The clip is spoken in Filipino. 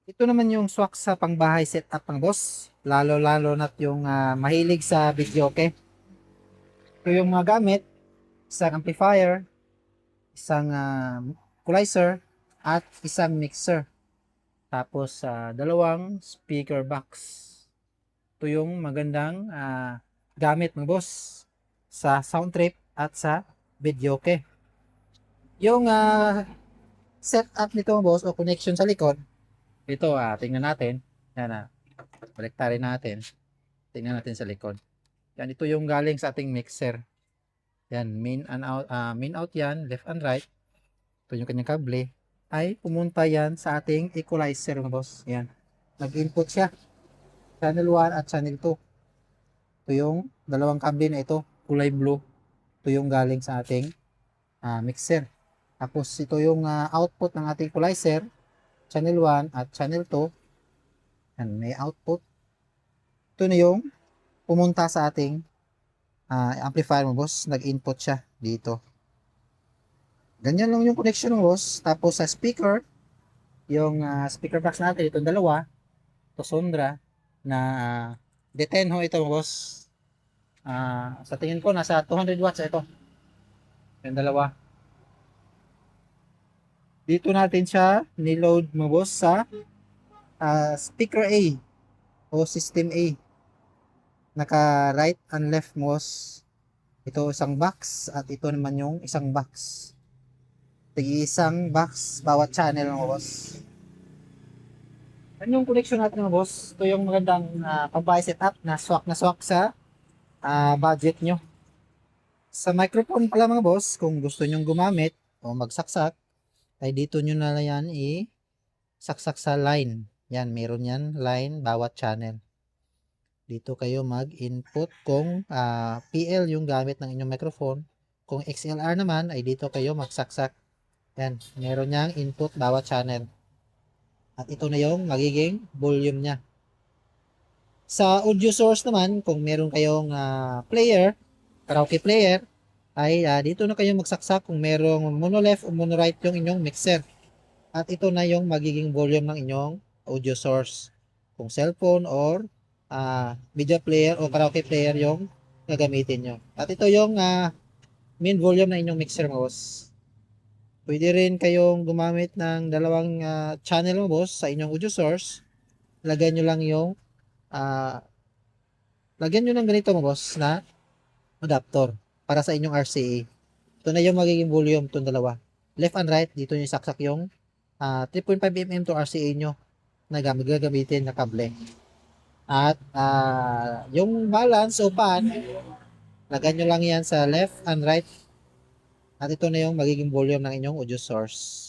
Ito naman yung swak sa pangbahay setup ng boss. Lalo-lalo na yung mahilig sa video, okay? Ito yung mga gamit, isang amplifier, isang equalizer, at isang mixer. Tapos dalawang speaker box. Ito yung magandang gamit ng boss sa sound trip at sa video, okay? Yung setup nito boss o connection sa likod, ito tingnan natin. Yan baliktarin natin. Tingnan natin sa likod. Yan, ito yung galing sa ating mixer. Yan, main out yan, left and right. Ito yung kanyang kable. Ay, pumunta yan sa ating equalizer mga boss. Yan. Nag-input siya. Channel 1 at channel 2. Ito yung dalawang kable na ito. Kulay blue. Ito yung galing sa ating mixer. Tapos ito yung output ng ating equalizer. Channel 1 at channel 2. Yan, may output. Ito na yung pumunta sa ating amplifier mo boss. Nag-input siya dito. Ganyan lang yung connection mo boss. Tapos sa speaker, yung speaker box natin, itong dalawa, ito Sondra, na D10 ho ito boss. Sa tingin ko, nasa 200 watts ito. Yung dalawa. Dito natin siya niload mo boss sa speaker A o system A. Naka right and left mo boss. Ito isang box at ito naman yung isang box. Tig-isang box bawat channel mo boss. Yan yung connection natin mga boss. Ito yung magandang pambahay setup na swak sa budget nyo. Sa microphone pala mga boss, kung gusto nyong gumamit o magsaksak, ay dito nyo na yan i-saksak sa line. Yan, meron yan, line, bawat channel. Dito kayo mag-input kung PL yung gamit ng inyong microphone. Kung XLR naman, ay dito kayo magsaksak. Yan, meron yang input bawat channel. At ito na yung magiging volume niya. Sa audio source naman, kung meron kayong player, karaoke player, ay dito na kayo magsaksak kung merong mono left o mono right yung inyong mixer. At ito na yung magiging volume ng inyong audio source. Kung cellphone or media player o karaoke player yung gagamitin nyo. At ito yung main volume ng inyong mixer mo boss. Pwede rin kayong gumamit ng dalawang channel mo boss sa inyong audio source. Lagyan nyo lang yung lagyan nyo ng ganito mo boss na adapter para sa inyong RCA. Ito na yung magiging volume itong dalawa. Left and right, dito nyo saksak yung 3.5mm to RCA nyo na gagamitin na kable. At yung balance o pan, lagyan nyo lang yan sa left and right. At ito na yung magiging volume ng inyong audio source.